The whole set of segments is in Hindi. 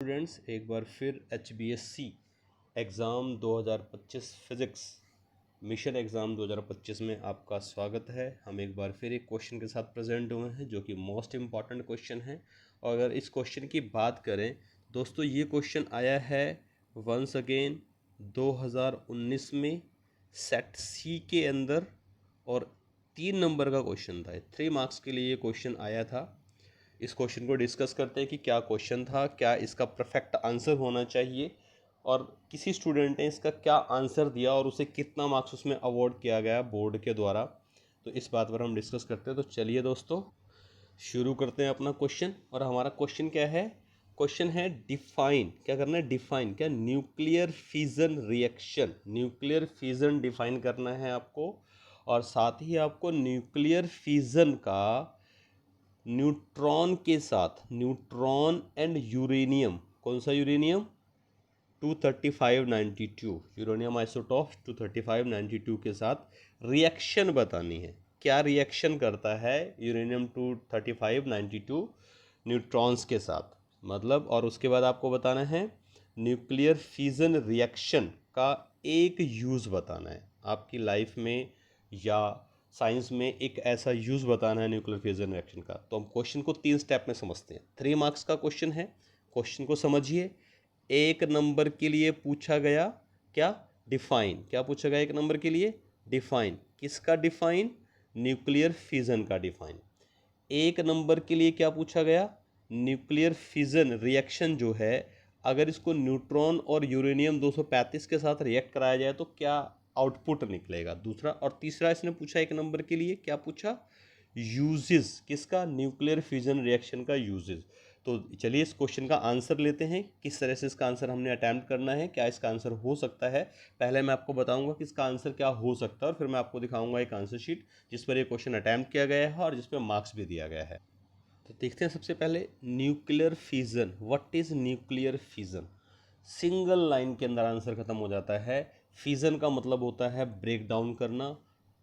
स्टूडेंट्स, एक बार फिर HBSC exam 2025 physics mission exam 2025 में आपका स्वागत है। हम एक बार फिर एक क्वेश्चन के साथ प्रेजेंट हुए हैं जो कि मोस्ट इम्पॉर्टेंट क्वेश्चन है। और अगर इस क्वेश्चन की बात करें दोस्तों, ये क्वेश्चन आया है वंस अगेन 2019 में सेट सी के अंदर, और 3 नंबर का क्वेश्चन था। 3 मार्क्स के लिए ये क्वेश्चन आया था। इस क्वेश्चन को डिस्कस करते हैं कि क्या क्वेश्चन था, क्या इसका परफेक्ट आंसर होना चाहिए, और किसी स्टूडेंट ने इसका क्या आंसर दिया और उसे कितना मार्क्स उसमें अवॉर्ड किया गया बोर्ड के द्वारा। तो इस बात पर हम डिस्कस करते हैं। तो चलिए दोस्तों, शुरू करते हैं अपना क्वेश्चन। और हमारा क्वेश्चन क्या है? क्वेश्चन है डिफाइन। क्या करना है? डिफाइन। क्या? Nuclear fission reaction. Nuclear fission define करना है आपको। और साथ ही आपको न्यूक्लियर फिजन का न्यूट्रॉन के साथ, न्यूट्रॉन एंड यूरेनियम, कौन सा यूरेनियम? 23592, यूरेनियम आइसोटॉप 23592 के साथ रिएक्शन बतानी है। क्या रिएक्शन करता है यूरेनियम 23592 न्यूट्रॉन्स के साथ, मतलब। और उसके बाद आपको बताना है न्यूक्लियर फिजन रिएक्शन का एक यूज़ बताना है आपकी लाइफ में या साइंस में। एक ऐसा यूज़ बताना है न्यूक्लियर फिजन रिएक्शन का। तो हम क्वेश्चन को 3 स्टेप में समझते हैं। 3 मार्क्स का क्वेश्चन है। क्वेश्चन को समझिए। 1 नंबर के लिए पूछा गया क्या? डिफाइन। क्या पूछा गया 1 नंबर के लिए? डिफाइन। किसका डिफाइन? न्यूक्लियर फिजन का डिफाइन। 1 नंबर के लिए क्या पूछा गया? न्यूक्लियर फिजन रिएक्शन जो है, अगर इसको न्यूट्रॉन और यूरेनियम 235 के साथ रिएक्ट कराया जाए तो क्या आउटपुट निकलेगा। दूसरा और तीसरा इसने पूछा 1 नंबर के लिए, क्या पूछा? यूजेस। किसका? न्यूक्लियर फ्यूजन रिएक्शन का यूजेस। तो चलिए इस क्वेश्चन का आंसर लेते हैं। किस तरह से इसका आंसर हमने अटैम्प्ट करना है, क्या इसका आंसर हो सकता है। पहले मैं आपको बताऊंगा कि इसका आंसर क्या हो सकता है, और फिर मैं आपको दिखाऊंगा एक आंसर शीट जिस पर ये क्वेश्चन अटैम्प्ट किया गया है और जिस पर मार्क्स भी दिया गया है। तो देखते हैं सबसे पहले nuclear fission. What is nuclear fission? Single line के अंदर आंसर खत्म हो जाता है। फिजन का मतलब होता है ब्रेक डाउन करना,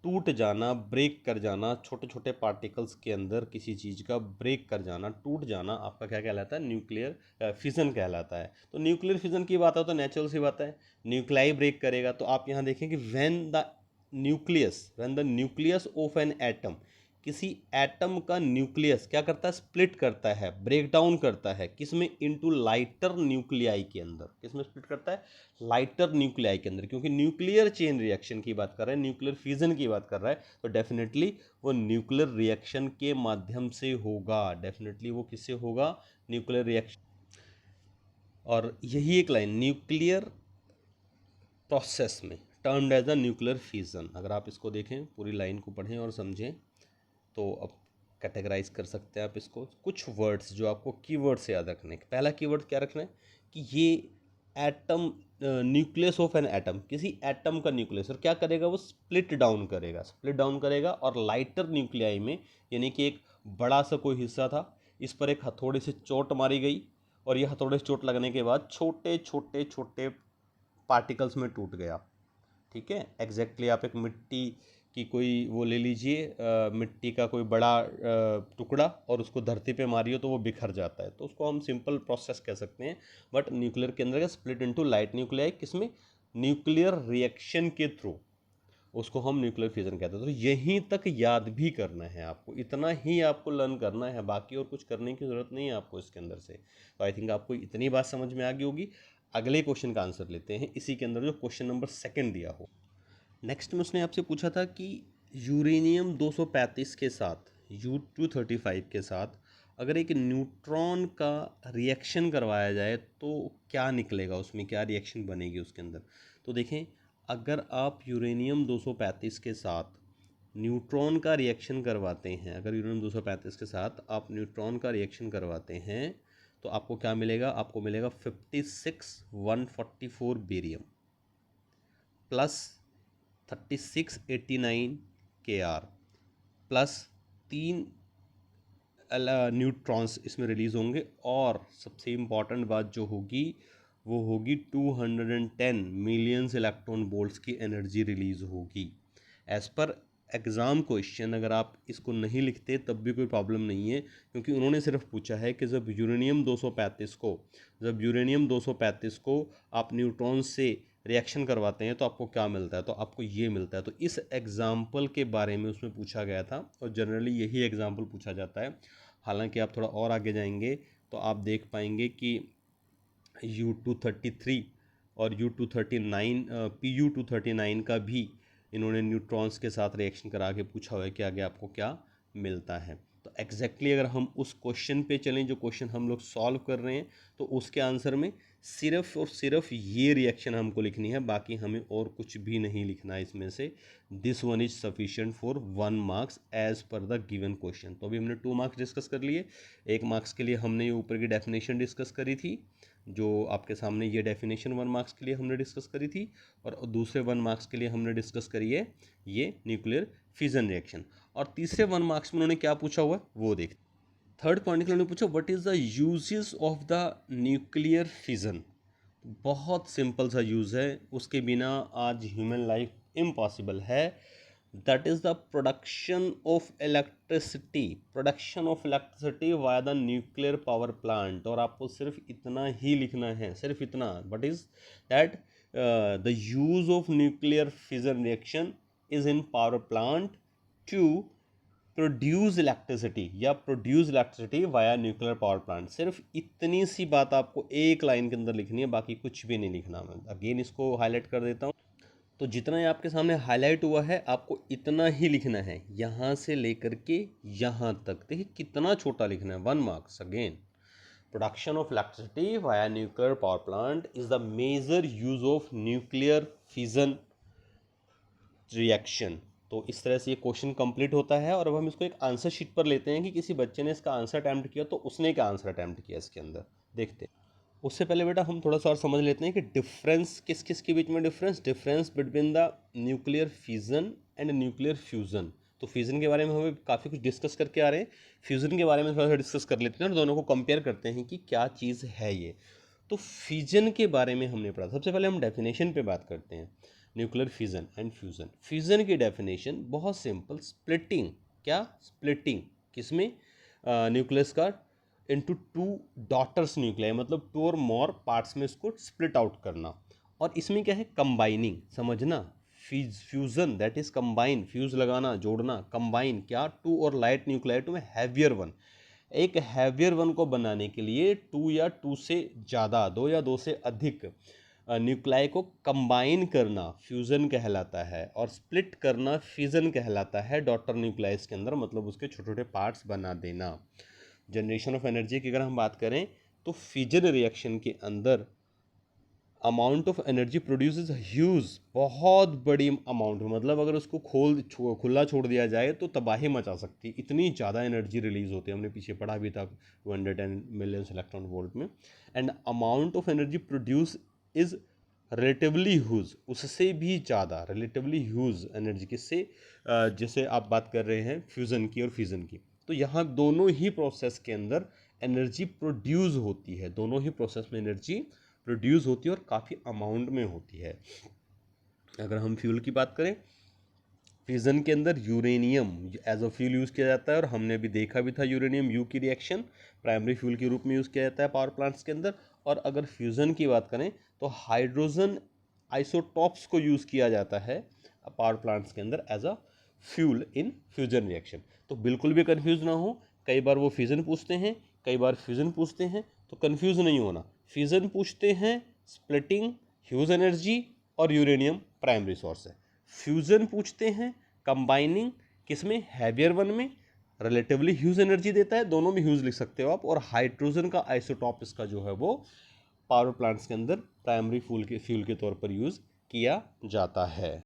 टूट जाना, ब्रेक कर जाना। छोटे छोटे पार्टिकल्स के अंदर किसी चीज़ का ब्रेक कर जाना, टूट जाना, आपका क्या कहलाता है? न्यूक्लियर फिजन कहलाता है। तो न्यूक्लियर फिजन की बात है तो नेचुरल सी बात है, न्यूक्लियाई ब्रेक करेगा। तो आप यहाँ देखें कि when the nucleus of an atom, किसी एटम का न्यूक्लियस क्या करता है? स्प्लिट करता है, ब्रेक डाउन करता है। किसमें? इनटू लाइटर न्यूक्लियाई के अंदर। किसमें स्प्लिट करता है? लाइटर न्यूक्लियाई के अंदर। क्योंकि न्यूक्लियर चेन रिएक्शन की बात कर रहा है, न्यूक्लियर फिजन की बात कर रहा है, तो डेफिनेटली वो न्यूक्लियर रिएक्शन के माध्यम से होगा। डेफिनेटली वो किससे होगा? Nuclear reaction. और यही एक लाइन न्यूक्लियर प्रोसेस में termed as a nuclear fission. अगर आप इसको देखें, पूरी लाइन को पढ़ें और समझें, तो अब कैटेगराइज कर सकते हैं आप इसको। कुछ वर्ड्स जो आपको कीवर्ड से याद रखने हैं। पहला कीवर्ड क्या रखना है कि ये atom, nucleus of an atom, किसी एटम का न्यूक्लियस, और क्या करेगा? वो स्प्लिट डाउन करेगा, स्प्लिट डाउन करेगा। और लाइटर न्यूक्लियाई में, यानी कि एक बड़ा सा कोई हिस्सा था, इस पर एक हथौड़े से चोट मारी गई, और यह हथौड़े से चोट लगने के बाद छोटे छोटे छोटे पार्टिकल्स में टूट गया। ठीक है, एग्जैक्टली आप एक मिट्टी की कोई वो ले लीजिए, मिट्टी का कोई बड़ा टुकड़ा, और उसको धरती पे मारियो तो वो बिखर जाता है। तो उसको हम सिंपल प्रोसेस कह सकते हैं। बट न्यूक्लियर के अंदर का स्प्लिट इनटू लाइट न्यूक्लियाई, किसमें? न्यूक्लियर रिएक्शन के थ्रू, उसको हम न्यूक्लियर फिजन कहते हैं। तो यहीं तक याद भी करना है आपको, इतना ही आपको लर्न करना है, बाकी और कुछ करने की ज़रूरत नहीं है आपको इसके अंदर से। तो आई थिंक आपको इतनी बात समझ में आ गई होगी। अगले क्वेश्चन का आंसर लेते हैं, इसी के अंदर जो क्वेश्चन नंबर 2 दिया हो। नेक्स्ट में उसने आपसे पूछा था कि यूरेनियम 235 के साथ, U235 के साथ अगर एक न्यूट्रॉन का रिएक्शन करवाया जाए तो क्या निकलेगा, उसमें क्या रिएक्शन बनेगी उसके अंदर। तो देखें, अगर आप यूरेनियम 235 के साथ न्यूट्रॉन का रिएक्शन करवाते हैं, अगर यूरेनियम 235 के साथ आप न्यूट्रॉन का रिएक्शन करवाते हैं, तो आपको क्या मिलेगा? आपको मिलेगा 56144 barium plus 3689 KR plus 3 neutrons इसमें रिलीज़ होंगे। और सबसे इम्पॉर्टेंट बात जो होगी वो होगी 210 मिलियंस इलेक्ट्रॉन वोल्ट्स की एनर्जी रिलीज़ होगी। एज़ पर एग्ज़ाम क्वेश्चन अगर आप इसको नहीं लिखते तब भी कोई प्रॉब्लम नहीं है, क्योंकि उन्होंने सिर्फ पूछा है कि जब यूरेनियम 235 को आप न्यूट्रॉन से रिएक्शन करवाते हैं तो आपको क्या मिलता है, तो आपको ये मिलता है। तो इस एग्ज़ाम्पल के बारे में उसमें पूछा गया था और जनरली यही एग्ज़ाम्पल पूछा जाता है। हालांकि आप थोड़ा और आगे जाएंगे तो आप देख पाएंगे कि U-233 और U-239 Pu-239 का भी इन्होंने न्यूट्रॉन्स के साथ रिएक्शन करा के पूछा हुआ है कि आगे आपको क्या मिलता है। तो एग्जैक्टली अगर हम उस क्वेश्चन पे चलें जो क्वेश्चन हम लोग सॉल्व कर रहे हैं, तो उसके आंसर में सिर्फ और सिर्फ ये रिएक्शन हमको लिखनी है, बाकी हमें और कुछ भी नहीं लिखना है इसमें से। This one is sufficient for 1 marks as per the given question. तो अभी हमने 2 मार्क्स डिस्कस कर लिए। 1 मार्क्स के लिए हमने ये ऊपर की डेफिनेशन डिस्कस करी थी, जो आपके सामने ये डेफिनेशन 1 मार्क्स के लिए हमने डिस्कस करी थी, और दूसरे 1 मार्क्स के लिए हमने डिस्कस करी है ये न्यूक्लियर फिजन रिएक्शन। और तीसरे 1 मार्क्स में उन्होंने क्या पूछा हुआ है वो देख। थर्ड पॉइंट के लिए उन्होंने पूछा what is the uses of the nuclear fission. बहुत सिंपल सा यूज़ है, उसके बिना आज ह्यूमन लाइफ इम्पॉसिबल है। That is the production of electricity via the nuclear power plant. और आपको सिर्फ इतना ही लिखना है, सिर्फ इतना। What is that? The use of nuclear fission reaction is in power plant to produce electricity या produce electricity via nuclear power plant. सिर्फ इतनी सी बात आपको एक लाइन के अंदर लिखनी है, बाकी कुछ भी नहीं लिखना। मैं अगेन इसको हाईलाइट कर देता हूँ। तो जितना ये आपके सामने हाईलाइट हुआ है आपको इतना ही लिखना है, यहाँ से लेकर के यहाँ तक। देखिए कितना छोटा लिखना है, 1 marks. Again, production of electricity via nuclear power plant is the major use of nuclear fission reaction. तो इस तरह से ये क्वेश्चन कंप्लीट होता है। और अब हम इसको एक आंसर शीट पर लेते हैं कि किसी बच्चे ने इसका आंसर अटैम्प्ट किया तो उसने क्या आंसर अटैम्प्ट किया इसके अंदर, देखते हैं। उससे पहले बेटा हम थोड़ा सा और समझ लेते हैं कि डिफरेंस किस किस के बीच में difference between the nuclear fission and nuclear fusion. तो फ्यूज़न के बारे में हमें काफ़ी कुछ डिस्कस करके आ रहे हैं, फ्यूज़न के बारे में थोड़ा सा डिस्कस कर लेते हैं और दोनों को कंपेयर करते हैं कि क्या चीज़ है ये। तो फिजन के बारे में हमने पढ़ा। सबसे पहले हम डेफिनेशन पे बात करते हैं, nuclear fission and fusion. Fusion की डेफिनेशन बहुत सिंपल, स्प्लिटिंग। क्या? स्प्लिटिंग किसमें? न्यूक्लियस का इंटू 2 डॉटर्स न्यूक्लियाई, मतलब 2 और मोर पार्ट्स में इसको स्प्लिट आउट करना। और इसमें क्या है? कंबाइनिंग, समझना। Fusion that is combine, fuse लगाना, जोड़ना। कंबाइन क्या? 2 और लाइट न्यूक्लियाई टू में हैवियर वन। एक हैवियर वन को बनाने के लिए 2 या 2 से ज़्यादा, 2 या 2 से अधिक न्यूक्लियाई को कंबाइन करना फ्यूज़न कहलाता है, और स्प्लिट करना फिजन कहलाता है डॉटर न्यूक्लियस के अंदर, मतलब उसके छोटे छोटे पार्ट्स बना देना। जनरेशन ऑफ एनर्जी की अगर हम बात करें तो फिजन रिएक्शन के अंदर amount of energy produce is huge, बहुत बड़ी अमाउंट, मतलब अगर उसको खुला छोड़ दिया जाए तो तबाही मचा सकती है, इतनी ज़्यादा एनर्जी रिलीज होती है। हमने पीछे पढ़ा भी था 210 मिलियन इलेक्ट्रॉन वोल्ट में। And amount of energy produce is relatively huge, उससे भी ज़्यादा रिलेटिवली ह्यूज एनर्जी किससे? जैसे आप बात कर रहे हैं फ्यूज़न की और फिजन की। तो यहाँ दोनों ही प्रोसेस के अंदर एनर्जी प्रोड्यूस होती है, दोनों ही प्रोसेस में एनर्जी प्रोड्यूस होती है और काफ़ी अमाउंट में होती है। अगर हम फ्यूल की बात करें, फिजन के अंदर uranium as a fuel use किया जाता है, और हमने भी देखा भी था यूरेनियम यू की रिएक्शन प्राइमरी फ्यूल के रूप में यूज़ किया जाता है पावर प्लांट्स के अंदर। और अगर फ्यूज़न की बात करें तो हाइड्रोजन आइसोटॉप्स को यूज़ किया जाता है पावर प्लांट्स के अंदर as a fuel in fusion reaction. तो बिल्कुल भी कन्फ्यूज ना हो, कई बार वो फिजन पूछते हैं, कई बार फ्यूजन पूछते हैं, तो कन्फ्यूज नहीं होना। फिजन पूछते हैं स्प्लिटिंग, ह्यूज एनर्जी और यूरेनियम प्राइमरी सोर्स है। फ्यूजन पूछते हैं कंबाइनिंग, किसमें? हैवियर वन में, रिलेटिवली ह्यूज एनर्जी देता है, दोनों में ह्यूज लिख सकते हो आप। और हाइड्रोजन का आइसोटॉप इसका जो है वो पावर प्लांट्स के अंदर प्राइमरी फ्यूल के तौर पर यूज़ किया जाता है।